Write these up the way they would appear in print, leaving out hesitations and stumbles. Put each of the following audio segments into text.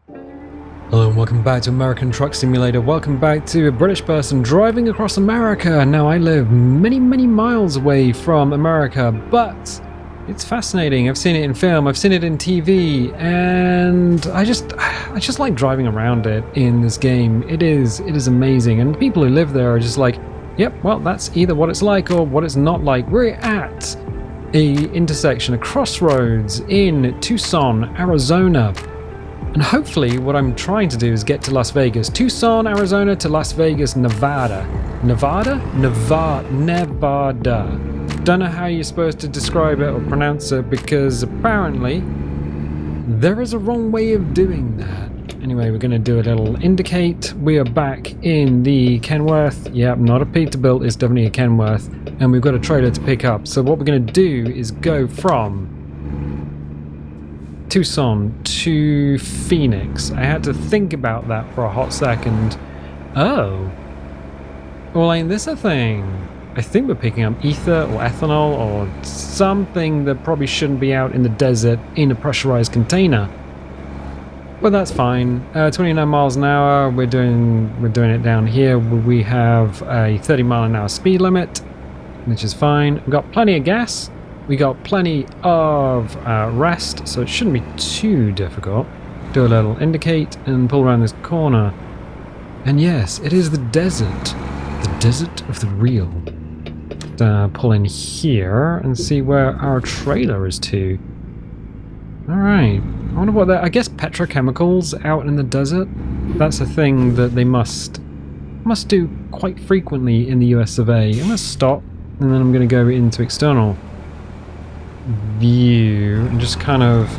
Hello and welcome back to American Truck Simulator. Welcome back to a British person driving across America. Now I live many miles away from America, but it's fascinating. I've seen it in film, I've seen it in TV, and I just like driving around it in this game. It is amazing, and the people who live there are just like, yep, well, that's either what it's like or what it's not like. We're at a intersection, a crossroads in Tucson, Arizona. And hopefully what I'm trying to do is get to Las Vegas. Tucson, Arizona to Las Vegas, Nevada. Nevada? Nevada. Don't know how you're supposed to describe it or pronounce it because apparently there is a wrong way of doing that. Anyway, we're going to do a little indicate. We are back in the Kenworth. Yep, not a Peterbilt, it's definitely a Kenworth. And we've got a trailer to pick up. So what we're going to do is go from Tucson to Phoenix. I had to think about that for a hot second. Oh. Well, ain't this a thing? I think we're picking up ether or ethanol or something that probably shouldn't be out in the desert in a pressurized container. But that's fine. 29 miles an hour. We're doing it down here. We have a 30 mile an hour speed limit, which is fine. We've got plenty of gas. We got plenty of rest, so it shouldn't be too difficult. Do a little indicate and pull around this corner. And yes, it is the desert. The desert of the real. Pull in here and see where our trailer is to. Alright. I wonder what that... I guess petrochemicals out in the desert? That's a thing that they must do quite frequently in the US of A. I'm going to stop, and then I'm going to go into external view and just kind of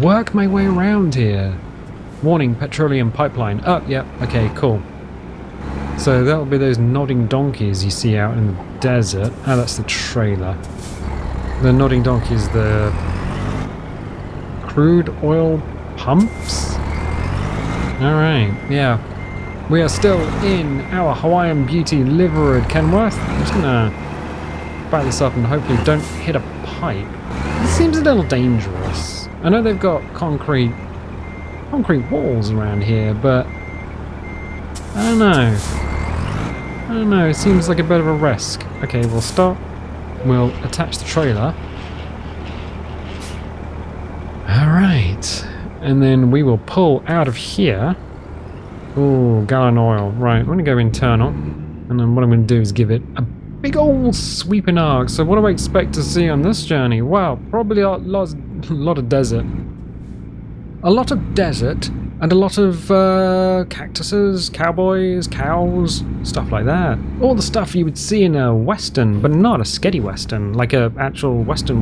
work my way around here. Warning, petroleum pipeline. Oh, yeah, okay, cool. So that'll be those nodding donkeys you see out in the desert. Oh, that's the trailer. The nodding donkeys, the crude oil pumps? Alright, yeah. We are still in our Hawaiian Beauty liveried Kenworth. I'm just gonna back this up and hopefully don't hit a pipe. It seems a little dangerous. I know they've got concrete walls around here, but I don't know, it seems like a bit of a risk. Okay, we'll stop. We'll attach the trailer. Alright. And then we will pull out of here. Ooh, gallon oil. Right, I'm going to go internal. And then what I'm going to do is give it a big old sweeping arc. So what do I expect to see on this journey? Well, probably a lot of desert. A lot of desert and a lot of cactuses, cowboys, cows, stuff like that. All the stuff you would see in a western, but not a sketty western, like a actual western.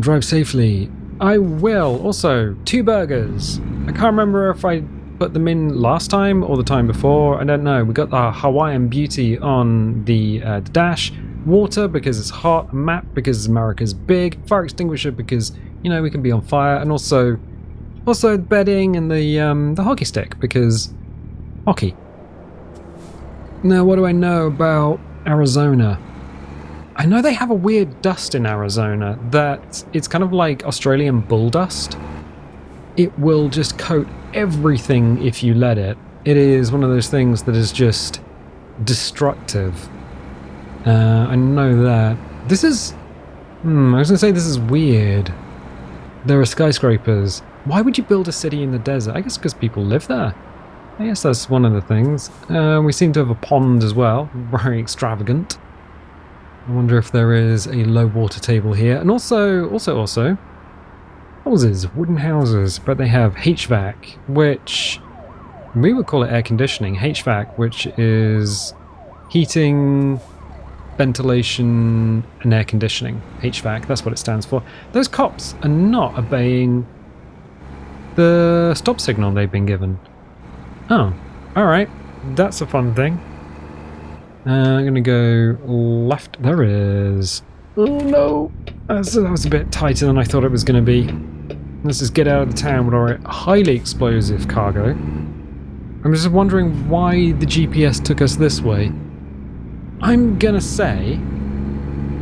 Drive safely. I will. Also, 2 burgers. I can't remember if I put them in last time or the time before. I don't know. We got the Hawaiian Beauty on the dash. Water because it's hot. Map because America's big. Fire extinguisher because, you know, we can be on fire. And also bedding and the hockey stick because hockey. Now, what do I know about Arizona? I know they have a weird dust in Arizona that it's kind of like Australian bull dust. It will just coat everything if you let it. It is one of those things that is just destructive. I know that. This is... I was going to say this is weird. There are skyscrapers. Why would you build a city in the desert? I guess because people live there. I guess that's one of the things. We seem to have a pond as well. Very extravagant. I wonder if there is a low water table here. And also, houses, wooden houses, but they have HVAC, which we would call it air conditioning. HVAC, which is heating, ventilation, and air conditioning. HVAC, that's what it stands for. Those cops are not obeying the stop signal they've been given. Oh, alright. That's a fun thing. I'm going to go left. There it is. Oh no! That was a bit tighter than I thought it was going to be. Let's just get out of the town with our highly explosive cargo. I'm just wondering why the GPS took us this way. I'm going to say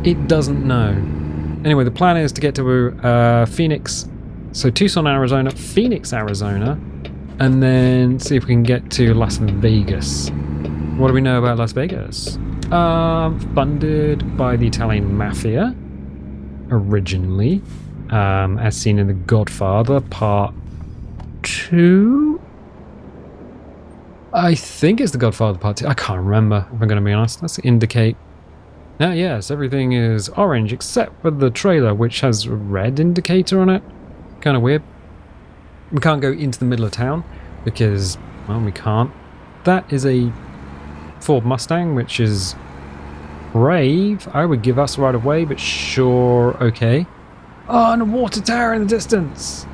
it doesn't know. Anyway, the plan is to get to Phoenix So Tucson, Arizona, Phoenix, Arizona, and then see if we can get to Las Vegas. What do we know about Las Vegas? Funded by the Italian Mafia, originally, as seen in The Godfather Part 2? I think it's The Godfather Part 2. I can't remember, if I'm going to be honest. Let's indicate. Now, yes, everything is orange except for the trailer, which has a red indicator on it. Kind of weird. We can't go into the middle of town because, well, we can't. That is a Ford Mustang, which is brave. I would give us right away, but sure, okay. Oh, and a water tower in the distance.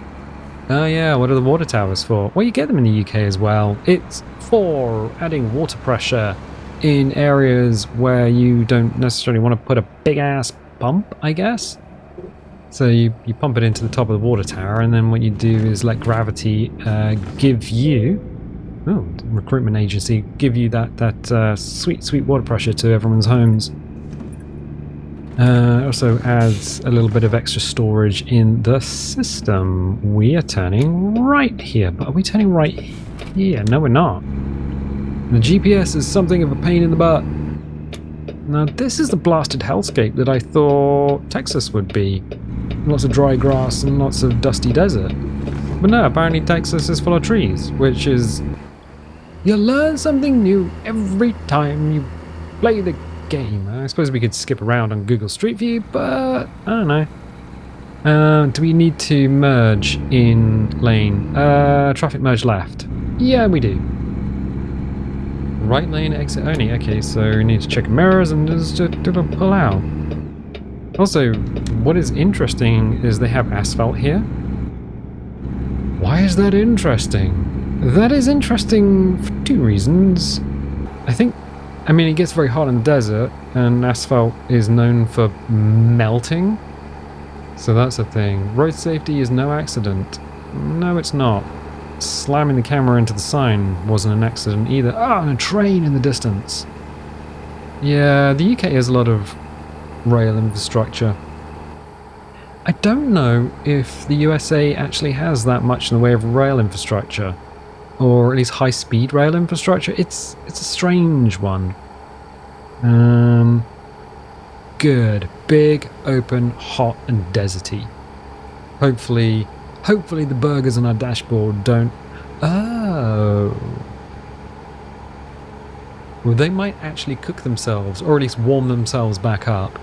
Oh yeah, what are the water towers for? Well, you get them in the UK as well. It's for adding water pressure in areas where you don't necessarily want to put a big ass pump, I guess. So you pump it into the top of the water tower, and then what you do is let gravity give you, recruitment agency, give you that sweet water pressure to everyone's homes. Also adds a little bit of extra storage in the system. We are turning right here, but are we turning right here? No, we're not. The GPS is something of a pain in the butt. Now, this is the blasted hellscape that I thought Texas would be. Lots of dry grass and lots of dusty desert. But no, apparently Texas is full of trees, which is... You learn something new every time you play the game. I suppose we could skip around on Google Street View, but I don't know. Do we need to merge in lane? Traffic merge left. Yeah, we do. Right lane exit only. Okay, so we need to check mirrors and just pull out. Also, what is interesting is they have asphalt here. Why is that interesting? That is interesting for two reasons. I mean, it gets very hot in the desert, and asphalt is known for melting. So that's a thing. Road safety is no accident. No, it's not. Slamming the camera into the sign wasn't an accident either. Ah, and a train in the distance. Yeah, the UK has a lot of rail infrastructure. I don't know if the USA actually has that much in the way of rail infrastructure, or at least high-speed rail infrastructure. It's a strange one. Good, big, open, hot, and deserty. Hopefully the burgers on our dashboard don't... Oh. Well, they might actually cook themselves, or at least warm themselves back up.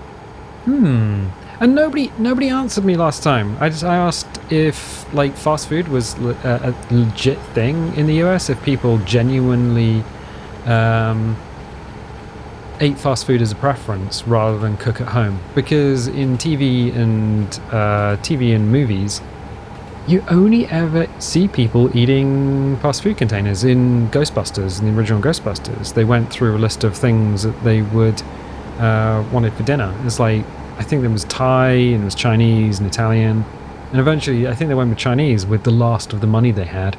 And nobody answered me last time. I asked if, like, fast food was a legit thing in the US, if people genuinely ate fast food as a preference rather than cook at home. Because in TV and movies, you only ever see people eating fast food containers. In Ghostbusters, in the original Ghostbusters, they went through a list of things that they would wanted for dinner. It's like, I think there was Thai, and there was Chinese and Italian, and eventually I think they went with Chinese with the last of the money they had.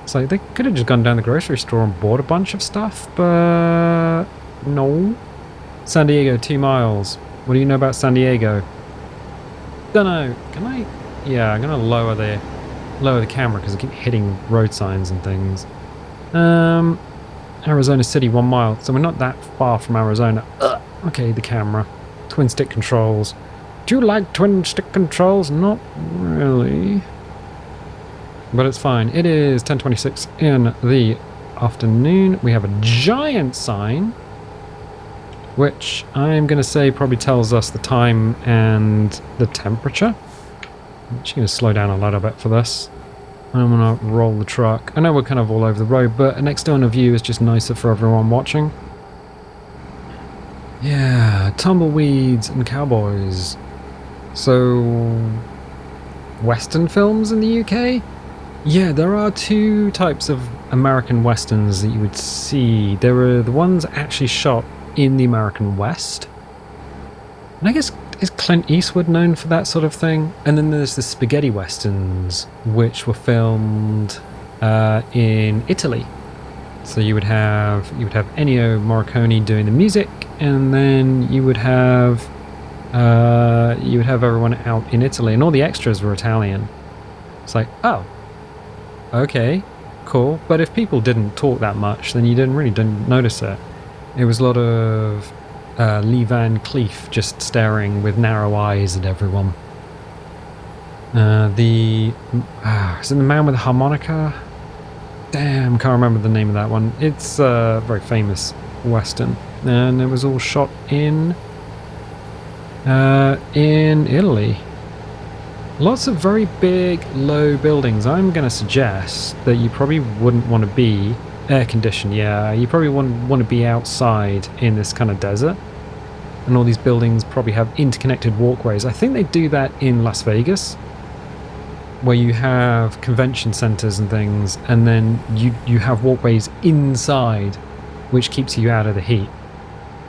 It's like, they could have just gone down the grocery store and bought a bunch of stuff, but no. San Diego, 2 miles. What do you know about San Diego? Dunno. Can I... Yeah, I'm gonna lower the camera because I keep hitting road signs and things. Arizona City, 1 mile. So we're not that far from Arizona. Okay, the camera. Twin stick controls. Do you like twin stick controls? Not really. But it's fine. It is 10:26 in the afternoon. We have a giant sign, which I'm going to say probably tells us the time and the temperature. I'm actually going to slow down a little bit for this. I'm going to roll the truck. I know we're kind of all over the road, but an external view is just nicer for everyone watching. Yeah, tumbleweeds and cowboys. So, Western films in the UK? Yeah, there are 2 types of American Westerns that you would see. There are the ones actually shot in the American West. And I guess, is Clint Eastwood known for that sort of thing? And then there's the spaghetti westerns, which were filmed in Italy. So you would have Ennio Morricone doing the music, and then you would have everyone out in Italy, and all the extras were Italian. It's like, oh, okay, cool. But if people didn't talk that much, then you didn't notice it. It was a lot of Lee Van Cleef just staring with narrow eyes at everyone. Is it the Man with the Harmonica? Damn, can't remember the name of that one. It's a very famous Western, and it was all shot in Italy. Lots of very big, low buildings. I'm going to suggest that you probably wouldn't want to be air-conditioned. Yeah, you probably wouldn't want to be outside in this kind of desert. And all these buildings probably have interconnected walkways. I think they do that in Las Vegas, where you have convention centers and things, and then you have walkways inside, which keeps you out of the heat.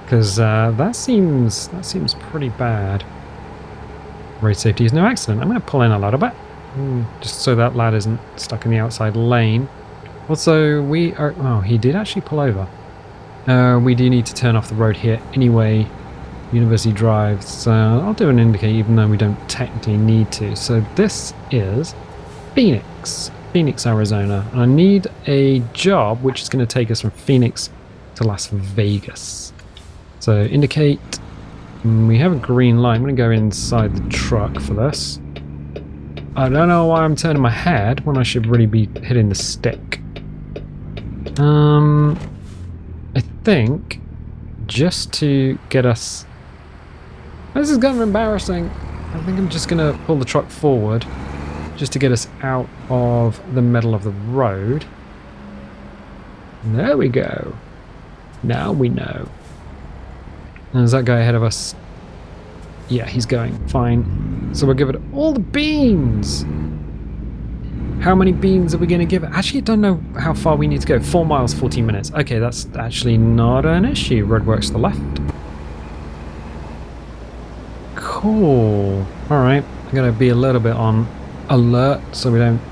Because that seems pretty bad. Road safety is no accident. I'm going to pull in a little bit, just so that lad isn't stuck in the outside lane. Also, we are... Oh, he did actually pull over. We do need to turn off the road here anyway. University Drive. So I'll do an indicate even though we don't technically need to. So this is Phoenix, Arizona. And I need a job which is going to take us from Phoenix to Las Vegas. So indicate. We have a green light. I'm going to go inside the truck for this. I don't know why I'm turning my head when I should really be hitting the stick. I think just to get us... This is kind of embarrassing. I think I'm just going to pull the truck forward just to get us out of the middle of the road. There we go. Now we know. There's that guy ahead of us. Yeah, he's going. Fine. So we'll give it all the beans. How many beans are we going to give it? Actually, I don't know how far we need to go. 4 miles, 14 minutes. Okay, that's actually not an issue. Roadworks to the left. Cool. Alright. I'm going to be a little bit on alert so we don't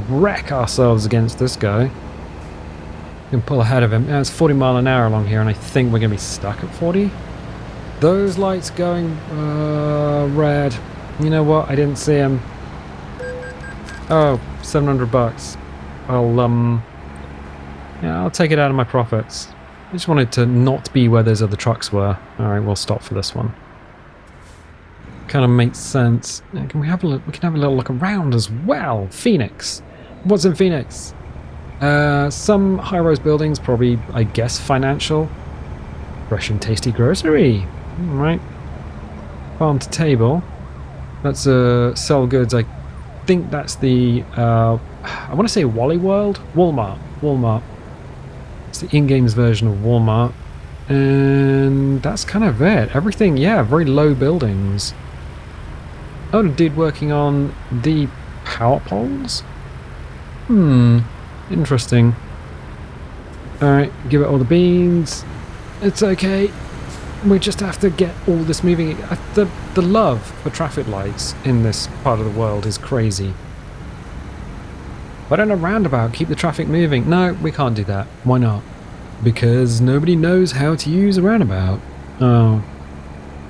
wreck ourselves against this guy. We can pull ahead of him. It's 40 mile an hour along here, and I think we're going to be stuck at 40. Those lights going red. You know what? I didn't see him. Oh, $700. I'll take it out of my profits. I just wanted to not be where those other trucks were. Alright, we'll stop for this one. Kind of makes sense. Can we have a look? We can have a little look around as well. Phoenix. What's in Phoenix? Some high-rise buildings, probably, I guess, financial. Fresh and tasty grocery. Alright. Farm to table. That's sell goods. I think that's the I want to say Wally World? Walmart. It's the in-games version of Walmart. And that's kind of it. Everything, yeah, very low buildings. Oh, the dude working on the power poles? Interesting. Alright, give it all the beans. It's okay. We just have to get all this moving. The love for traffic lights in this part of the world is crazy. Why don't a roundabout keep the traffic moving? No, we can't do that. Why not? Because nobody knows how to use a roundabout. Oh.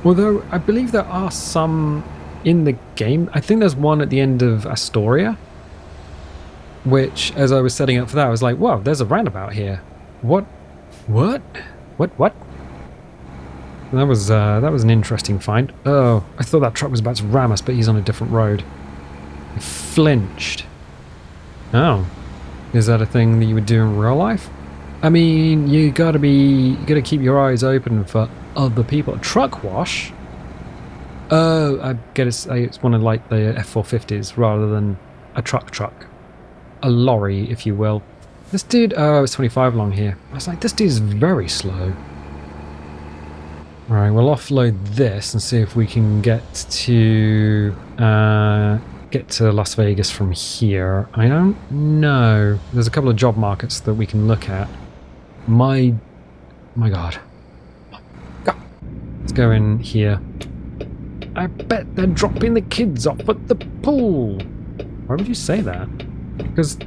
Although, I believe there are some in the game. I think there's one at the end of Astoria. Which, as I was setting up for that, I was like, whoa, there's a roundabout here. What? That was an interesting find. Oh, I thought that truck was about to ram us, but he's on a different road. He flinched. Oh. Is that a thing that you would do in real life? I mean, you gotta keep your eyes open for other people. A truck wash? Oh, I get it. It's one of like the F450s rather than a truck. A lorry, if you will. This dude, oh, it's 25 along here. I was like, this dude's very slow. Alright, we'll offload this and see if we can get to Las Vegas from here. I don't know. There's a couple of job markets that we can look at. My God. Let's go in here. I bet they're dropping the kids off at the pool. Why would you say that? Because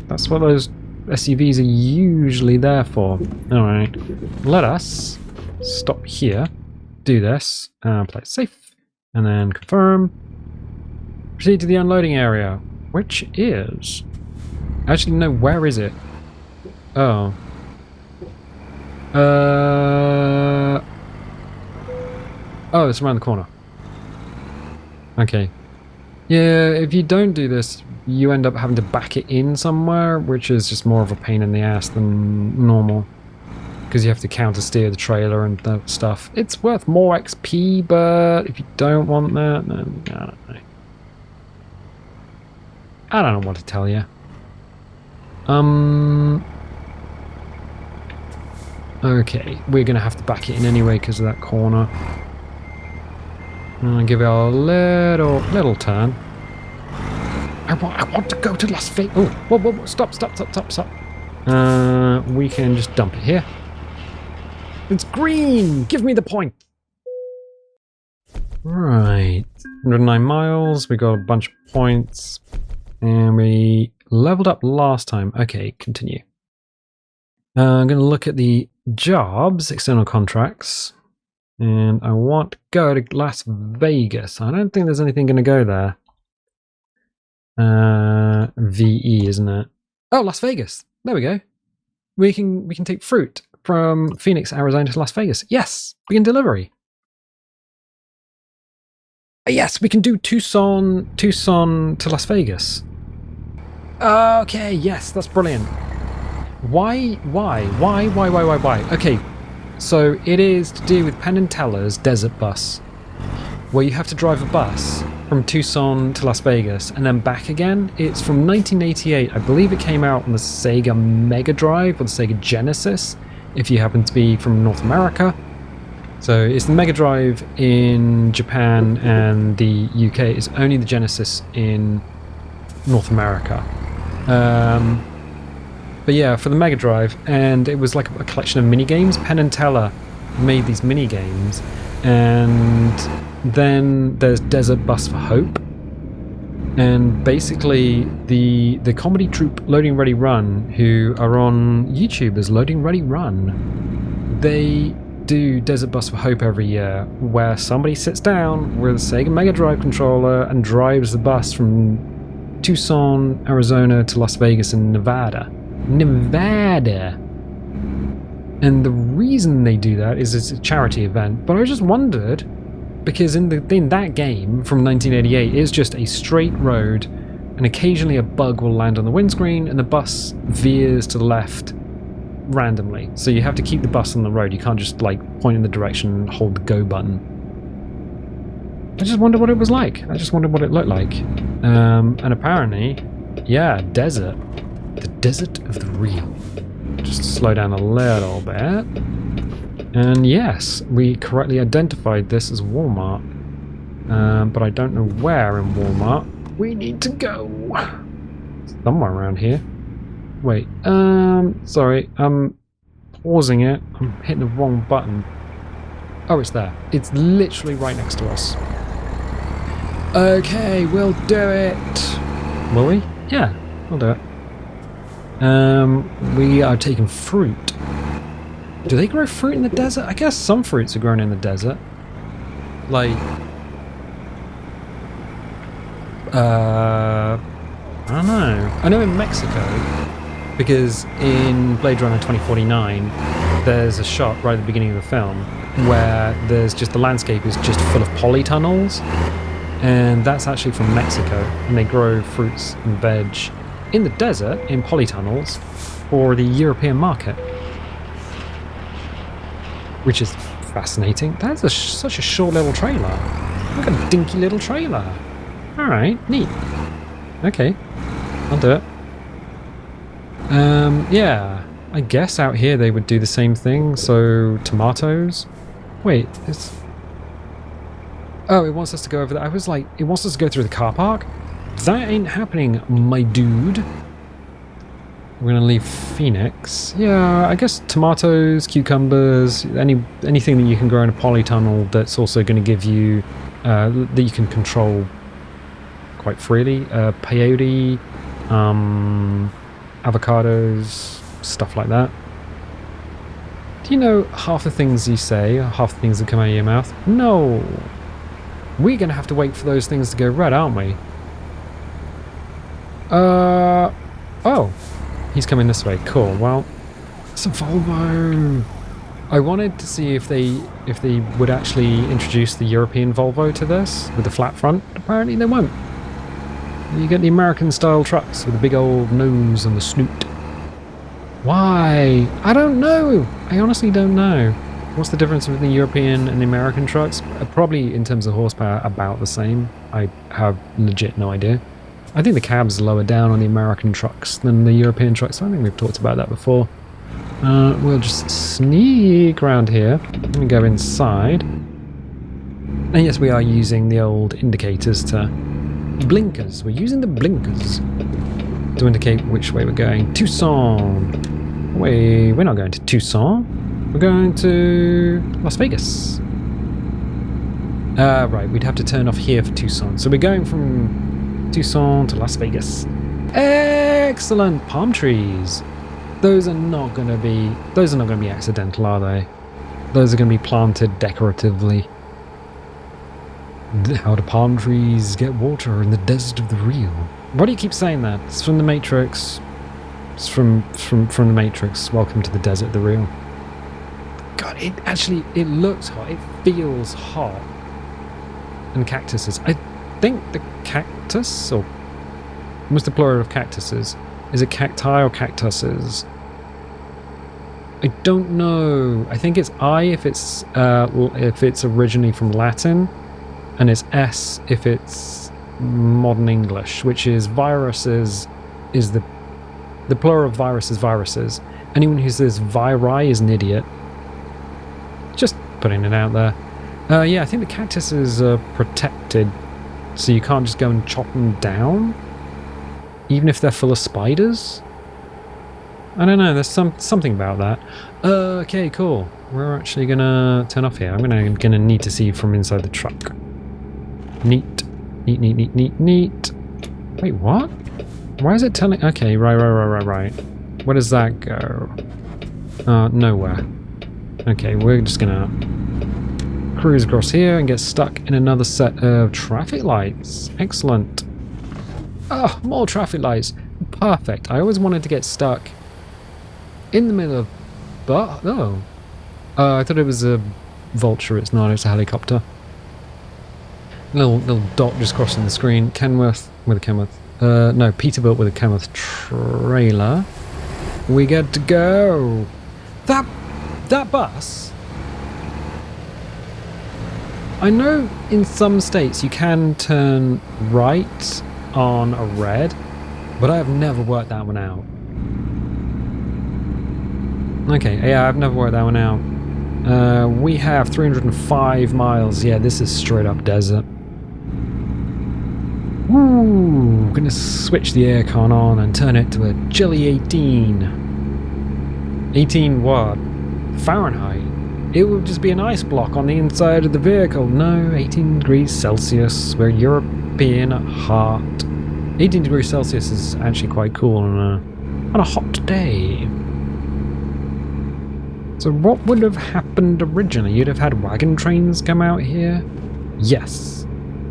that's what those SUVs are usually there for. Alright. Let us stop here. Do this. Play it safe. And then confirm. Proceed to the unloading area. which is... Actually, no, where is it? Oh. Oh, it's around the corner. Okay. Yeah, if you don't do this, you end up having to back it in somewhere, which is just more of a pain in the ass than normal. Because you have to counter steer the trailer and that stuff. It's worth more XP, but if you don't want that, then I don't know. I don't know what to tell you. Okay, we're gonna have to back it in anyway because of that corner. And give it a little turn. I want to go to Las Vegas. Oh, whoa, stop. We can just dump it here. It's green! Give me the point! Right. 109 miles, we got a bunch of points. And we leveled up last time. Okay, continue. I'm going to look at the jobs, external contracts. And I want to go to Las Vegas. I don't think there's anything going to go there. VE, isn't it? Oh, Las Vegas. There we go. We can take fruit from Phoenix, Arizona to Las Vegas. Yes, begin delivery. Yes, we can do Tucson to Las Vegas. Okay, yes, that's brilliant. Why? Okay, so it is to do with Penn and Teller's desert bus, where you have to drive a bus from Tucson to Las Vegas and then back again. It's from 1988. I believe it came out on the Sega Mega Drive or the Sega Genesis, if you happen to be from North America. So it's the Mega Drive in Japan and the UK. It's only the Genesis in North America. But yeah, for the Mega Drive, and it was like a collection of mini games. Penn and Teller made these mini games, and then there's Desert Bus for Hope, and basically the comedy troupe Loading Ready Run, who are on YouTube as Loading Ready Run, they do Desert Bus for Hope every year, where somebody sits down with a Sega Mega Drive controller and drives the bus from Tucson, Arizona to Las Vegas in Nevada. And the reason they do that is it's a charity event. But I just wondered, because in that game from 1988, it's just a straight road, and occasionally a bug will land on the windscreen, and the bus veers to the left randomly. So you have to keep the bus on the road. You can't just like point in the direction and hold the go button. I just wondered what it was like. I just wondered what it looked like. And apparently, yeah, desert. The desert of the real. Just slow down a little bit. And yes, we correctly identified this as Walmart. But I don't know where in Walmart. We need to go. Somewhere around here. Wait, sorry, I'm pausing it. I'm hitting the wrong button. Oh, it's there. It's literally right next to us. Okay, we'll do it. Will we? Yeah, we'll do it. We are taking fruit. Do they grow fruit in the desert? I guess some fruits are grown in the desert. Like, I don't know. I know in Mexico, because in Blade Runner 2049, there's a shot right at the beginning of the film where there's just the landscape is just full of polytunnels, and that's actually from Mexico, and they grow fruits and veg in the desert in polytunnels for the European market, which is fascinating. That's such a short little trailer. Look at a dinky little trailer. All right, neat. Okay, I'll do it. Yeah, I guess out here they would do the same thing. So tomatoes. Wait, it's. Oh, it wants us to go over there. I was like, it wants us to go through the car park. That ain't happening, my dude. We're gonna leave Phoenix. Yeah, I guess tomatoes, cucumbers, anything that you can grow in a polytunnel that's also going to give you that you can control quite freely. Peyote, avocados, stuff like that. Do you know half the things you say, half the things that come out of your mouth? No. We're gonna have to wait for those things to go red, aren't we? Oh, he's coming this way. Cool. Well, it's a Volvo. I wanted to see if they would actually introduce the European Volvo to this with the flat front. Apparently they won't. You get the American style trucks with the big old nose and the snoot. Why? I don't know. I honestly don't know. What's the difference between the European and the American trucks? Probably in terms of horsepower about the same. I have legit no idea. I think the cab's lower down on the American trucks than the European trucks. I think we've talked about that before. We'll just sneak around here. Let me go inside. And yes, we are using the old indicators to... Blinkers. We're using the blinkers to indicate which way we're going. Tucson. Wait, we're not going to Tucson. We're going to Las Vegas. Right, we'd have to turn off here for Tucson. So we're going from Tucson to Las Vegas. Excellent! Palm trees. Those are not going to be accidental, are they? Those are going to be planted decoratively. How do palm trees get water in the desert of the real? Why do you keep saying that? It's from the Matrix. It's from the Matrix. Welcome to the desert of the real. God, it looks hot. It feels hot. And cactuses. I think the cactus, or what's the plural of cactuses? Is it cacti or cactuses? I don't know. I think it's I if it's originally from Latin, and it's S if it's modern English, which is viruses is the plural of virus is viruses. Anyone who says viri is an idiot. Just putting it out there. Yeah, I think the cactuses are protected, so you can't just go and chop them down, even if they're full of spiders. I don't know. There's something about that. Okay, cool. We're actually gonna turn off here. I'm gonna need to see from inside the truck. Neat. Wait, what? Why is it telling? Okay, right. Where does that go? Nowhere. Okay, we're just gonna cruise across here and get stuck in another set of traffic lights. Excellent. Oh, more traffic lights. Perfect. I always wanted to get stuck in the middle of... But, oh. I thought it was a vulture. It's not. It's a helicopter. Little dot just crossing the screen. Kenworth with a Kenworth. No, Peterbilt with a Kenworth trailer. We get to go. That bus... I know in some states you can turn right on a red, but I have never worked that one out. Okay, yeah, I've never worked that one out. We have 305 miles. Yeah, this is straight up desert. Woo! Gonna switch the aircon on and turn it to a chilly 18. 18 what? Fahrenheit. It would just be an ice block on the inside of the vehicle. No, 18 degrees Celsius. We're European at heart. 18 degrees Celsius is actually quite cool on a hot day. So what would have happened originally? You'd have had wagon trains come out here? Yes,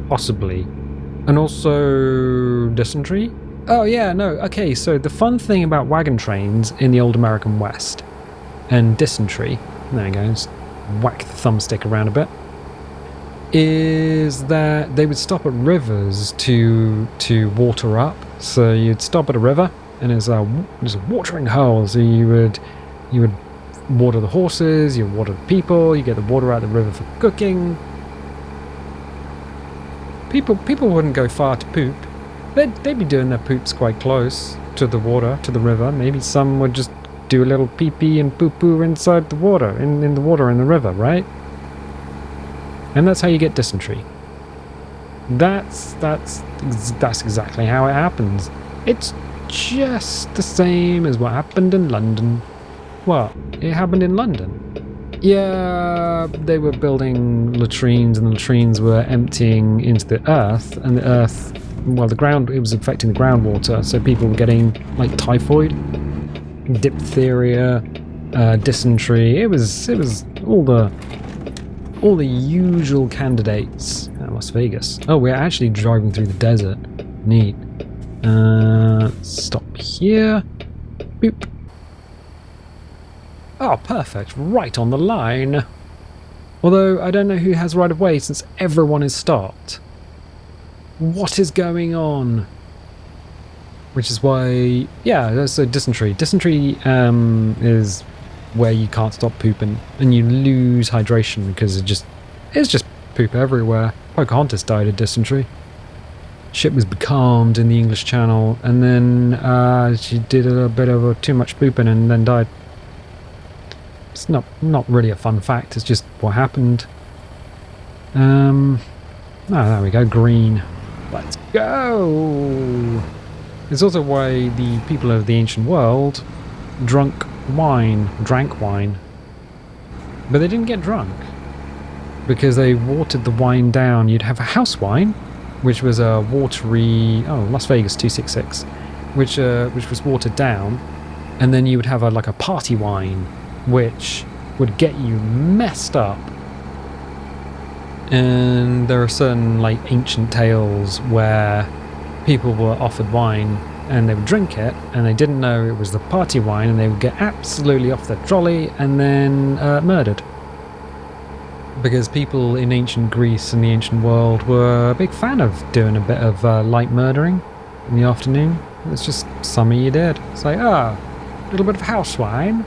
possibly. And also dysentery? Oh yeah, no, okay, so the fun thing about wagon trains in the old American West and dysentery, there it goes, whack the thumbstick around a bit, is that they would stop at rivers to water up. So you'd stop at a river and there's a watering hole, so you would water the horses, you water the people, you get the water out of the river for cooking. People wouldn't go far to poop. They'd be doing their poops quite close to the water, to the river. Maybe some would just do a little pee-pee and poo-poo inside the water, in the water in the river, right? And that's how you get dysentery. That's exactly how it happens. It's just the same as what happened in London. What? It happened in London? Yeah, they were building latrines, and the latrines were emptying into the earth, and the earth, well, the ground, it was affecting the groundwater, so people were getting, like, typhoid, diphtheria, dysentery. It was all the usual candidates at Las Vegas. Oh, we're actually driving through the desert. Neat. Stop here. Boop. Oh, perfect. Right on the line. Although, I don't know who has right of way since everyone is stopped. What is going on? Which is why... Yeah, that's a dysentery. Dysentery is where you can't stop pooping and you lose hydration because it's just poop everywhere. Pocahontas died of dysentery. Ship was becalmed in the English Channel, and then she did a bit of too much pooping and then died. It's not really a fun fact, it's just what happened. Oh, there we go, green. Let's go! It's also why the people of the ancient world drank wine. But they didn't get drunk, because they watered the wine down. You'd have a house wine, which was a watery... Oh, Las Vegas 266. Which was watered down. And then you would have like a party wine, which would get you messed up. And there are certain like ancient tales where people were offered wine and they would drink it and they didn't know it was the party wine and they would get absolutely off their trolley and then murdered. Because people in ancient Greece and the ancient world were a big fan of doing a bit of light murdering in the afternoon. It's just something you did. It's like, a little bit of house wine.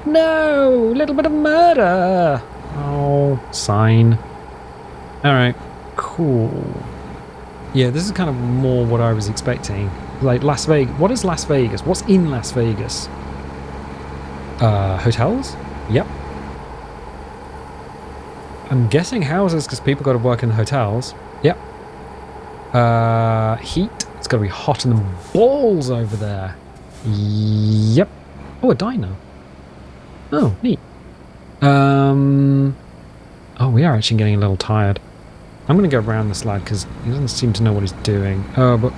No, little bit of murder. Oh, sign. Alright, cool. Yeah, this is kind of more what I was expecting. Like Las Vegas. What is Las Vegas? What's in Las Vegas? Hotels? Yep. I'm guessing houses because people got to work in the hotels. Yep. Heat. It's got to be hot in the balls over there. Yep. Oh, a diner. Oh, neat. Oh, we are actually getting a little tired. I'm going to go around this lad because he doesn't seem to know what he's doing. Oh.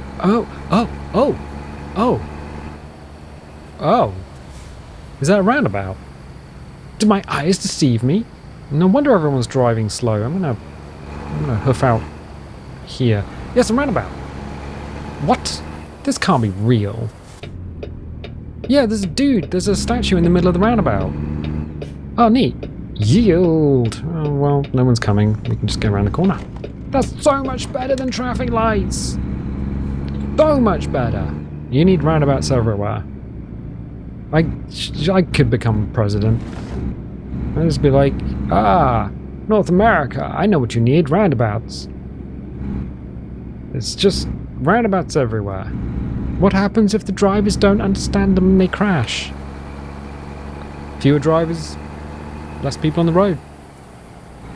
Is that a roundabout? Did my eyes deceive me? No wonder everyone's driving slow. I'm gonna hoof out here. Yes, a roundabout. What? This can't be real. Yeah, there's a dude. There's a statue in the middle of the roundabout. Oh, neat. Yield. Oh, well, no one's coming. We can just go around the corner. That's so much better than traffic lights. So much better. You need roundabouts everywhere. I could become president. I'd just be like, North America, I know what you need, roundabouts. It's just roundabouts everywhere. What happens if the drivers don't understand them and they crash? Fewer drivers, less people on the road.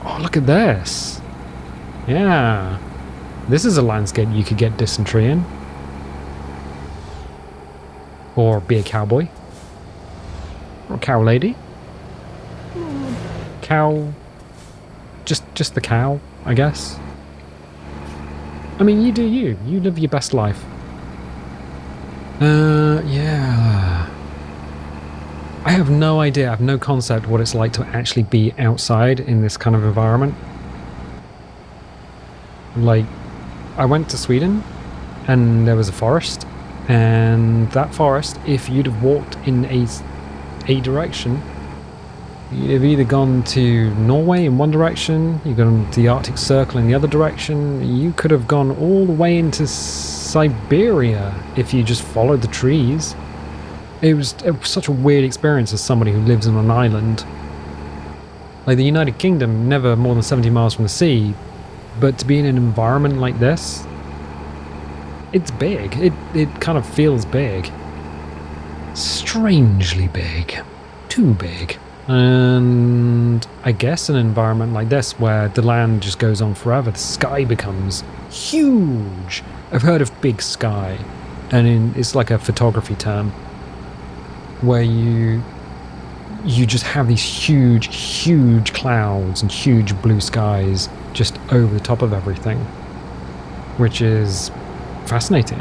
Oh, look at this. Yeah. This is a landscape you could get dysentery in. Or be a cowboy. Or a cow lady. Cow. Just the cow, I guess. I mean, you do you. You live your best life. Yeah. I have no idea, I have no concept what it's like to actually be outside in this kind of environment. Like, I went to Sweden and there was a forest, and that forest, if you'd have walked in a direction, you'd have either gone to Norway in one direction, you've gone to the Arctic Circle in the other direction, you could have gone all the way into Siberia if you just followed the trees. It was such a weird experience as somebody who lives on an island. Like, the United Kingdom, never more than 70 miles from the sea, but to be in an environment like this, it's big. It kind of feels big. Strangely big. Too big. And I guess an environment like this where the land just goes on forever, the sky becomes huge. I've heard of big sky, and it's like a photography term, where you just have these huge clouds and huge blue skies just over the top of everything, which is fascinating.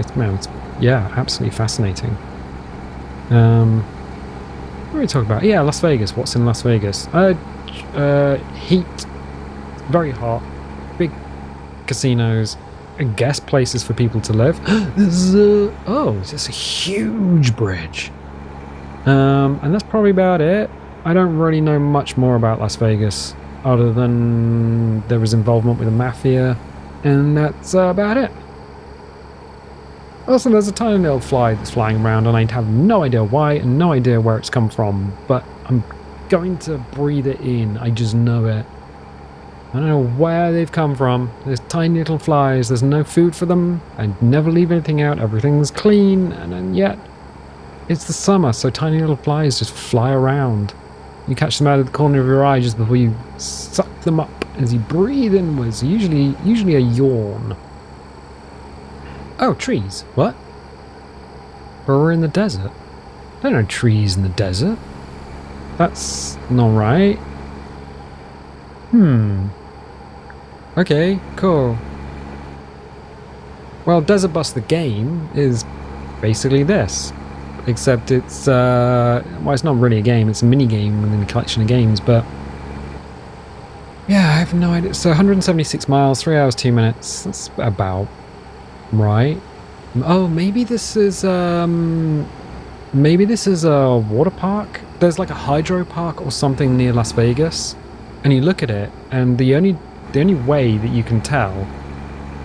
Yeah, absolutely fascinating. What are we talking about? Yeah, Las Vegas. What's in Las Vegas? Heat, very hot, big casinos, I guess, places for people to live. There's it's just a huge bridge. And that's probably about it. I don't really know much more about Las Vegas, other than there was involvement with the mafia, and that's about it. Also, there's a tiny little fly that's flying around, and I have no idea why, and no idea where it's come from, but I'm going to breathe it in. I just know it. I don't know where they've come from. There's tiny little flies. There's no food for them. I never leave anything out. Everything's clean. And yet, it's the summer, so tiny little flies just fly around. You catch them out of the corner of your eye just before you suck them up as you breathe inwards. Usually a yawn. Oh, trees. What? But we're in the desert. There are no trees in the desert. That's not right. Okay, cool. Well, Desert Bus the game is basically this. Except it's, well, it's not really a game, it's a mini-game within a collection of games, but... yeah, I have no idea. So 176 miles, 3 hours, 2 minutes. That's about right. Oh, maybe this is a water park? There's like a hydro park or something near Las Vegas. And you look at it, and the only way that you can tell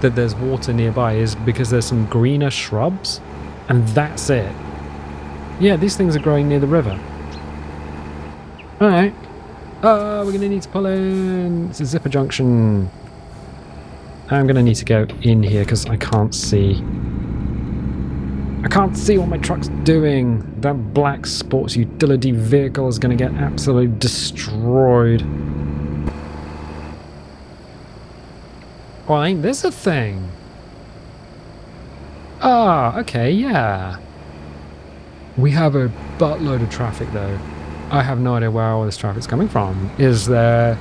that there's water nearby is because there's some greener shrubs, and that's it. Yeah, these things are growing near the river. Alright. We're going to need to pull in. It's a zipper junction. I'm going to need to go in here because I can't see. I can't see what my truck's doing. That black sports utility vehicle is going to get absolutely destroyed. Well, ain't this a thing? Ah, okay, yeah. We have a buttload of traffic, though. I have no idea where all this traffic's coming from. Is there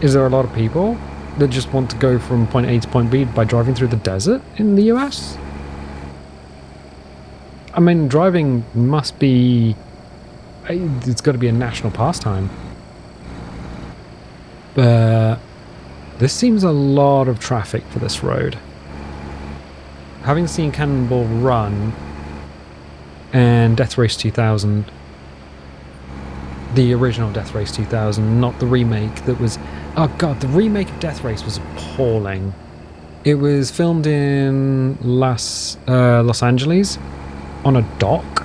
a lot of people that just want to go from point A to point B by driving through the desert in the US? I mean, driving must be... it's got to be a national pastime. But this seems a lot of traffic for this road. Having seen Cannonball Run and Death Race 2000, the original Death Race 2000, not the remake that was... oh god, the remake of Death Race was appalling. It was filmed in Los Angeles on a dock,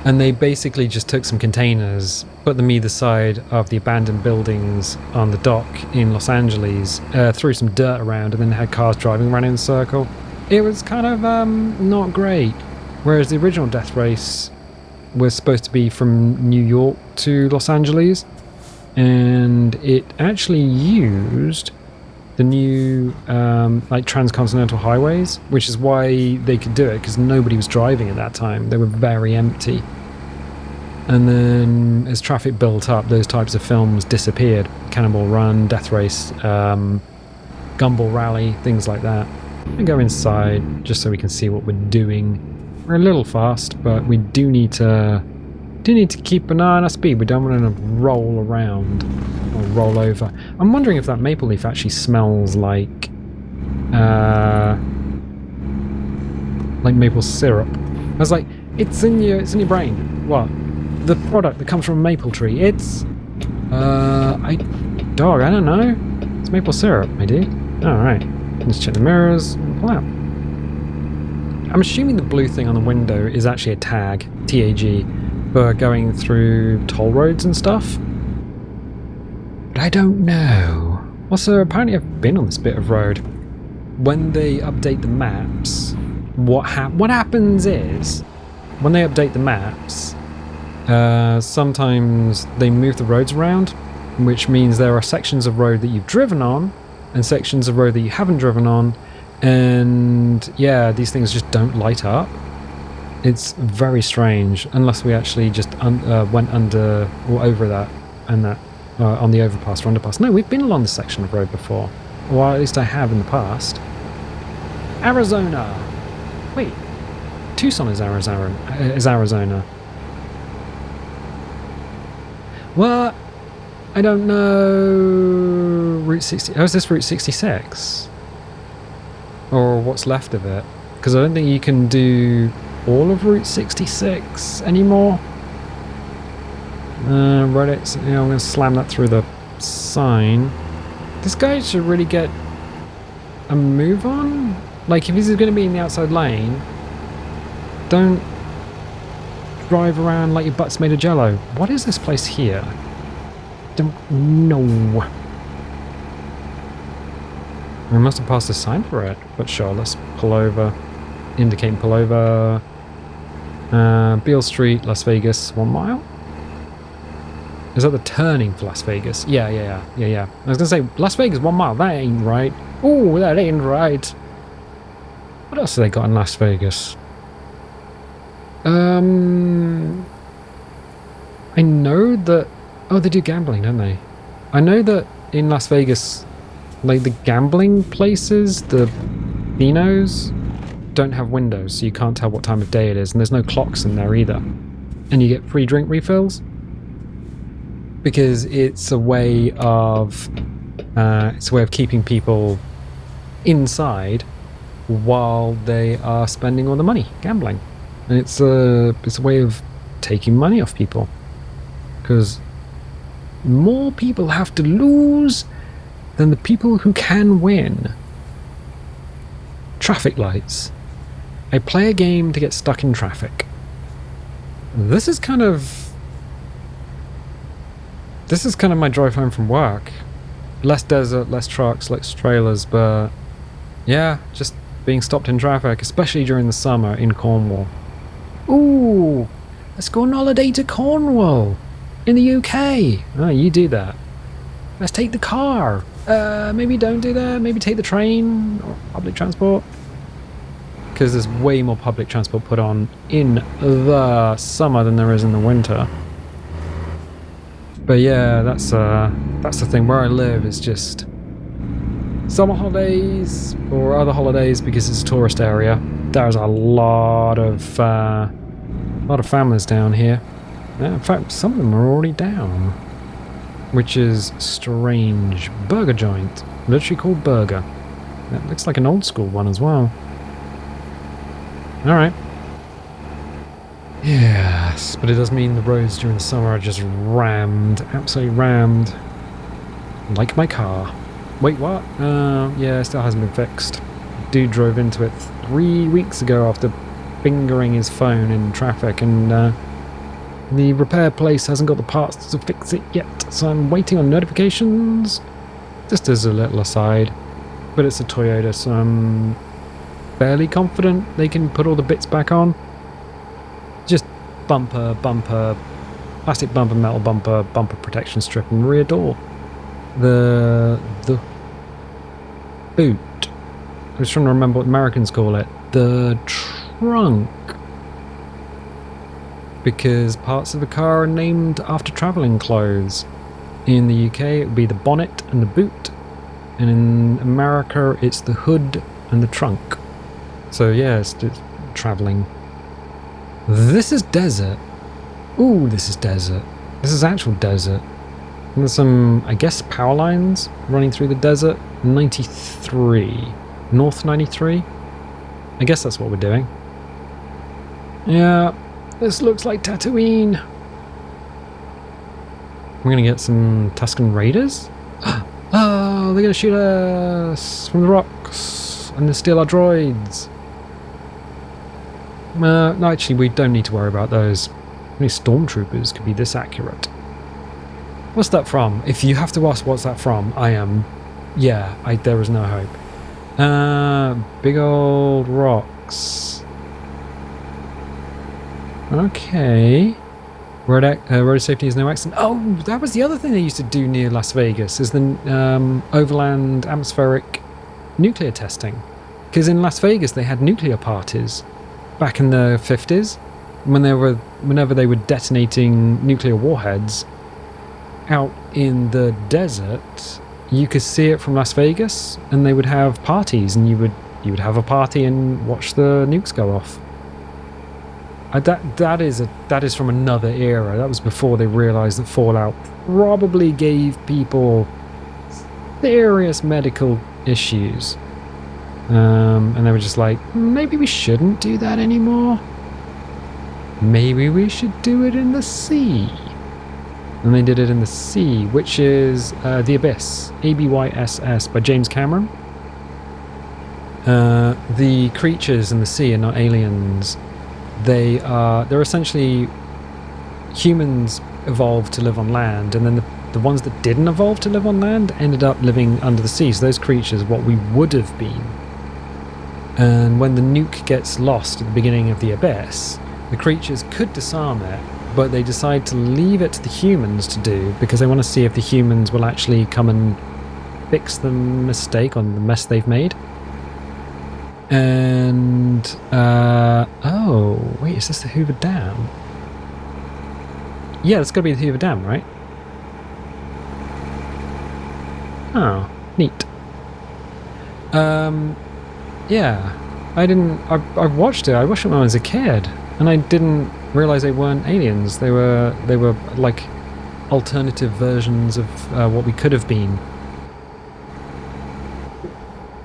and they basically just took some containers, put them either side of the abandoned buildings on the dock in Los Angeles, threw some dirt around, and then had cars driving around in a circle. It was kind of not great. Whereas the original Death Race was supposed to be from New York to Los Angeles, and it actually used the new like transcontinental highways, which is why they could do it, because nobody was driving at that time. They were very empty. And then as traffic built up, those types of films disappeared. Cannonball Run, Death Race, Gumball Rally, things like that. I go inside just so we can see what we're doing. We're a little fast, but we do need to keep an eye on our speed. We don't want to roll around or roll over. I'm wondering if that maple leaf actually smells like maple syrup. I was like, it's in your brain. What? The product that comes from a maple tree. It's I don't know. It's maple syrup, my dude. Alright. Let's check the mirrors and pull out. I'm assuming the blue thing on the window is actually a tag, TAG, for going through toll roads and stuff. But I don't know. Also, apparently I've been on this bit of road. When they update the maps, what happens is, when they update the maps, sometimes they move the roads around, which means there are sections of road that you've driven on, and sections of road that you haven't driven on, and yeah, these things just don't light up. It's very strange, unless we actually just went under or over that, and that on the overpass or underpass. No, we've been along this section of road before, or at least I have in the past. Arizona. Wait, Tucson is Arizona. What? I don't know. Route 60. Oh, is this Route 66? or what's left of it, because I don't think you can do all of Route 66 anymore. Right, so, I'm going to slam that through the sign. This guy should really get a move on. Like, if he's going to be in the outside lane, don't drive around like your butt's made of jello. What is this place here? Don't know. I must have passed a sign for it, but sure, let's pull over. Indicate and pull over. Beale Street, Las Vegas, 1 mile? Is that the turning for Las Vegas? Yeah. I was gonna say, Las Vegas, 1 mile, that ain't right. Ooh, that ain't right. What else have they got in Las Vegas? I know that... Oh, they do gambling, don't they? I know that in Las Vegas, like the gambling places, the casinos, don't have windows, so you can't tell what time of day it is, and there's no clocks in there either. And you get free drink refills because it's a way of keeping people inside while they are spending all the money gambling, and it's a way of taking money off people, because more people have to lose than the people who can win. Traffic lights. I play a game to get stuck in traffic. This is kind of my drive home from work. Less desert, less trucks, less trailers, but yeah, just being stopped in traffic, especially during the summer in Cornwall. Ooh, let's go on holiday to Cornwall in the UK. Oh, you do that. Let's take the car. Maybe don't do that. Maybe take the train or public transport. Because there's way more public transport put on in the summer than there is in the winter. But yeah, that's the thing. Where I live is just summer holidays or other holidays, because it's a tourist area. There's a lot of families down here. In fact, some of them are already down, which is strange. Burger joint, literally called Burger. That looks like an old school one as well. Alright. Yes, but it does mean the roads during the summer are just rammed. Absolutely rammed. Like my car. Wait, what? Yeah, it still hasn't been fixed. Dude drove into it 3 weeks ago after fingering his phone in traffic, and the repair place hasn't got the parts to fix it yet, so I'm waiting on notifications. Just as a little aside. But it's a Toyota, so I'm fairly confident they can put all the bits back on. Just bumper, plastic bumper, metal bumper, bumper protection strip, and rear door. The boot. I was trying to remember what Americans call it. The trunk. Because parts of the car are named after travelling clothes. In the UK, it would be the bonnet and the boot. And in America, it's the hood and the trunk. So yeah, it's travelling. This is desert. Ooh, this is desert. This is actual desert. And there's some, I guess, power lines running through the desert. 93. North 93? I guess that's what we're doing. Yeah, this looks like Tatooine. We're gonna get some Tuscan Raiders? Oh, they're gonna shoot us from the rocks and then steal our droids. No, actually, we don't need to worry about those. Only stormtroopers could be this accurate. What's that from? If you have to ask what's that from, there is no hope. Big old rocks. Okay. Road safety is no accident. Oh, that was the other thing they used to do near Las Vegas, is the overland atmospheric nuclear testing. Because in Las Vegas they had nuclear parties back in the 50s, whenever they were detonating nuclear warheads out in the desert. You could see it from Las Vegas, and they would have parties, and you would have a party and watch the nukes go off. That is from another era. That was before they realized that Fallout probably gave people serious medical issues. And they were just like, maybe we shouldn't do that anymore. Maybe we should do it in the sea. And they did it in the sea, which is The Abyss, ABYSS by James Cameron. The creatures in the sea are not aliens. They're essentially humans evolved to live on land, and then the ones that didn't evolve to live on land ended up living under the sea. So those creatures, what we would have been. And when the nuke gets lost at the beginning of The Abyss, the creatures could disarm it, but they decide to leave it to the humans to do because they want to see if the humans will actually come and fix the mistake on the mess they've made. And oh wait, is this the Hoover Dam? Yeah, it's got to be the Hoover Dam, right? Oh, neat. Yeah, I watched it. I watched it when I was a kid, and I didn't realize they weren't aliens. They were like alternative versions of what we could have been.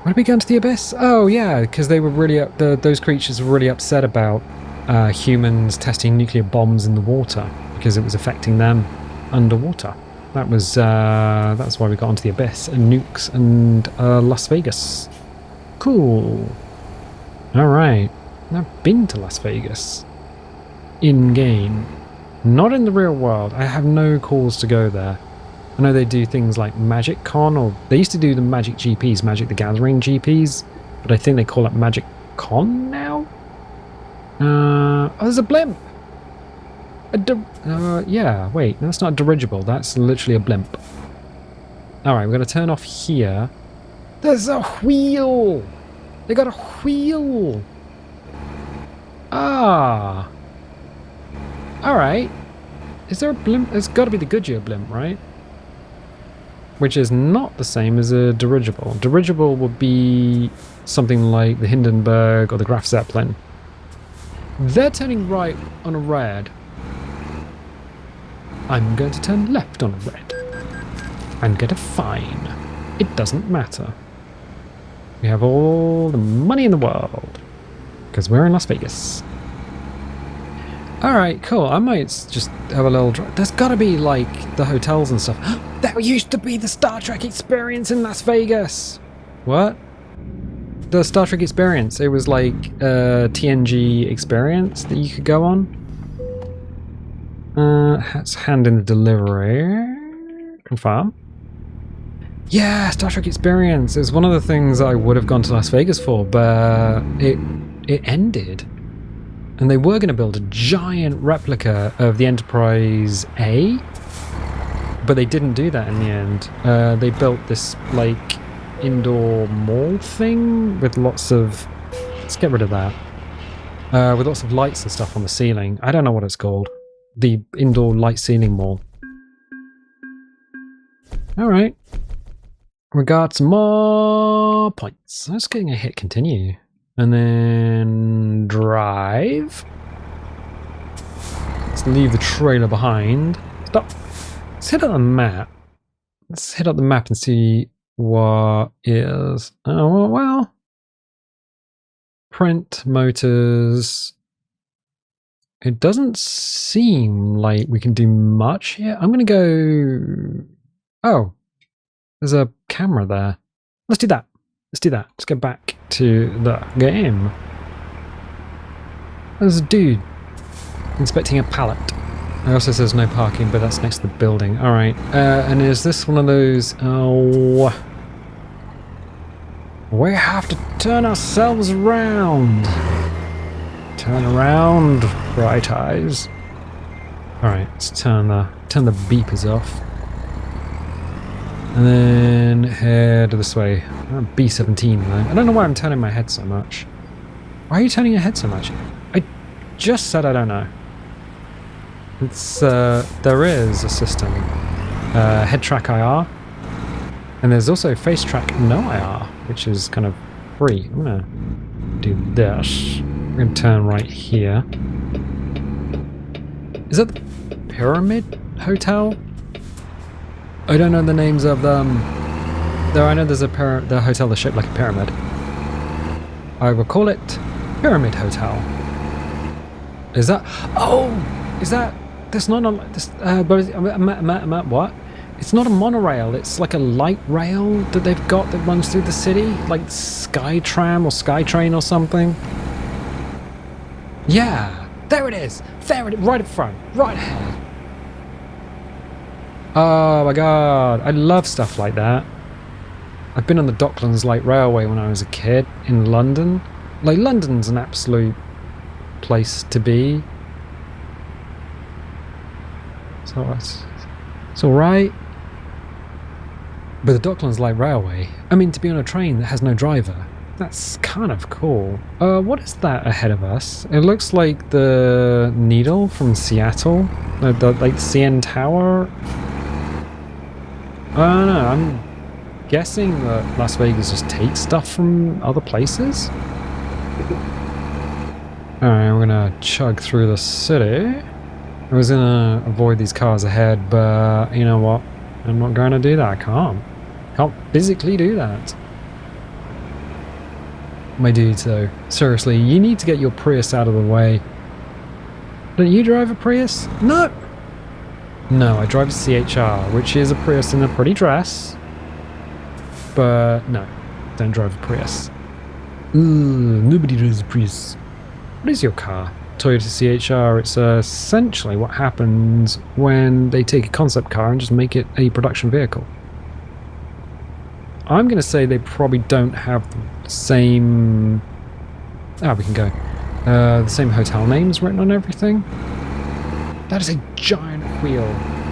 Why did we go into the Abyss? Oh yeah, because they were really those creatures were really upset about humans testing nuclear bombs in the water because it was affecting them underwater. That's why we got into the Abyss and nukes and Las Vegas. Cool. All right, I've been to Las Vegas. In game, not in the real world. I have no calls to go there. I know they do things like Magic Con, or they used to do the Magic GPs, Magic the Gathering GPs, but I think they call it Magic Con now. Oh, there's a blimp. Yeah, wait, that's not a dirigible. That's literally a blimp. All right, we're gonna turn off here. There's a wheel. They got a wheel. Ah. All right. Is there a blimp? It's got to be the Goodyear blimp, right? Which is not the same as a dirigible. Dirigible would be something like the Hindenburg or the Graf Zeppelin. They're turning right on a red. I'm going to turn left on a red. And get a fine. It doesn't matter. We have all the money in the world. Because we're in Las Vegas. Alright, cool. I might just have a little drive. There's gotta be, like, the hotels and stuff. That used to be the Star Trek experience in Las Vegas! What? The Star Trek experience. It was like a TNG experience that you could go on. Let's hand in the delivery. Confirm. Yeah, Star Trek experience. It was one of the things I would have gone to Las Vegas for, but it ended. And they were going to build a giant replica of the Enterprise A, but they didn't do that in the end. They built this, like, indoor mall thing with lots of... Let's get rid of that. With lots of lights and stuff on the ceiling. I don't know what it's called. The indoor light ceiling mall. Alright. We got some more points. Let's get a hit continue. And then drive. Let's leave the trailer behind. Stop. Let's hit up the map. Let's hit up the map and see what is. Oh, well. Print, motors. It doesn't seem like we can do much here. I'm going to go... Oh. There's a camera there. Let's do that. Let's do that. Let's go back to the game. There's a dude inspecting a pallet. It also says no parking, but that's next to the building. Alright. And is this one of those... Oh... We have to turn ourselves around. Turn around, bright eyes. Alright, let's turn the beepers off. And then head this way. B17 though. I don't know why I'm turning my head so much. Why are you turning your head so much? I just said I don't know. It's there is a system. Head track IR. And there's also face track no IR, which is kind of free. I'm gonna do this. I'm gonna turn right here. Is that the Pyramid Hotel? I don't know the names of them. Though I know there's the hotel that's shaped like a pyramid. I will call it Pyramid Hotel. Is that? Oh, is that? That's not a. What? It's not a monorail. It's like a light rail that they've got that runs through the city, like Skytram or Skytrain or something. Yeah, there it is. There it is, right in front, right ahead. Oh my god, I love stuff like that. I've been on the Docklands Light Railway when I was a kid in London. Like, London's an absolute place to be. So it's alright. But the Docklands Light Railway, I mean, to be on a train that has no driver, that's kind of cool. What is that ahead of us? It looks like the Needle from Seattle. Like the CN Tower. I don't know, I'm guessing that Las Vegas just takes stuff from other places. Alright, we're gonna chug through the city. I was gonna avoid these cars ahead, but you know what? I'm not gonna do that. I can't physically do that. My dude, though, seriously, you need to get your Prius out of the way. Don't you drive a Prius? No! No, I drive a CHR, which is a Prius in a pretty dress. But no, don't drive a Prius. Nobody drives a Prius. What is your car? Toyota CHR. It's essentially what happens when they take a concept car and just make it a production vehicle. I'm going to say they probably don't have the same... Ah, we can go. The same hotel names written on everything. That is a giant wheel.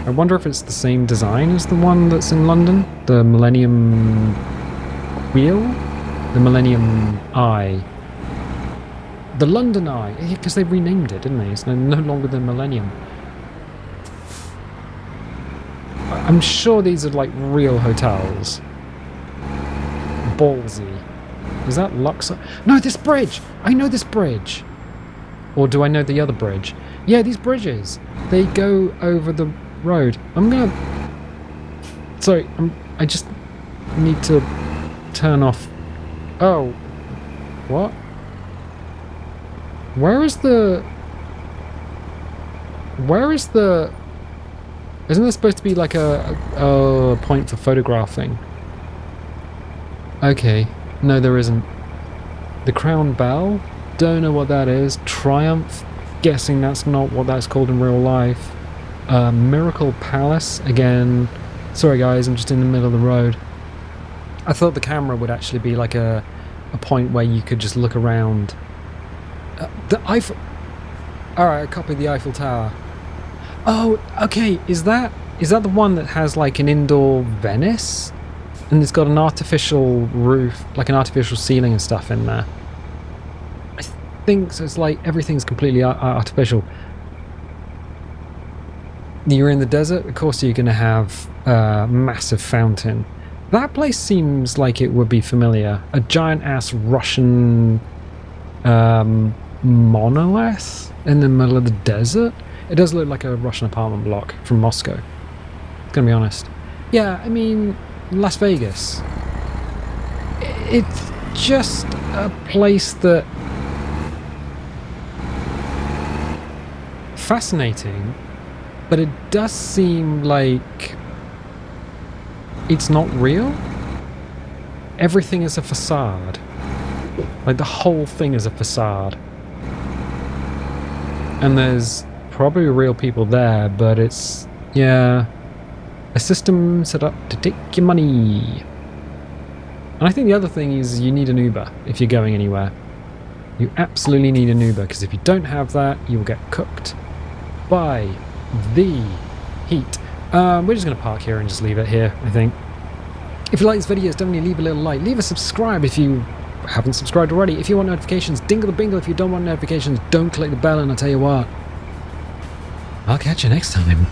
I wonder if it's the same design as the one that's in London? The Millennium Wheel? The Millennium Eye. The London Eye. Yeah, because they renamed it, didn't they? It's no longer the Millennium. I'm sure these are like real hotels. Ballsy. Is that Luxor? No, this bridge! I know this bridge! Or do I know the other bridge? Yeah, these bridges. They go over the road. I'm gonna... Sorry, I just need to turn off... Oh. What? Where is the... Isn't there supposed to be like a point for photographing? Okay. No, there isn't. The Crown Bell? Don't know what that is. Triumph? Guessing that's not what that's called in real life. Miracle Palace? Again. Sorry guys, I'm just in the middle of the road. I thought the camera would actually be like a point where you could just look around. The Eiffel... Alright, I copy the Eiffel Tower. Oh, okay, is that the one that has like an indoor Venice? And it's got an artificial roof, like an artificial ceiling and stuff in there. I think so. It's like everything's completely artificial. You're in the desert, of course you're going to have a massive fountain. That place seems like it would be familiar. A giant-ass Russian monolith in the middle of the desert. It does look like a Russian apartment block from Moscow. Gonna be honest. Yeah, I mean, Las Vegas. It's just a place that... fascinating, but it does seem like it's not real. Everything is a facade. Like the whole thing is a facade. And there's probably real people there, but it's, yeah, a system set up to take your money. And I think the other thing is you need an Uber if you're going anywhere. You absolutely need an Uber, because if you don't have that, you'll get cooked by the heat. We're just going to park here and just leave it here, I think. If you like this video, definitely leave a little like. Leave a subscribe if you haven't subscribed already. If you want notifications, dingle the bingle. If you don't want notifications, don't click the bell, and I'll tell you what, I'll catch you next time.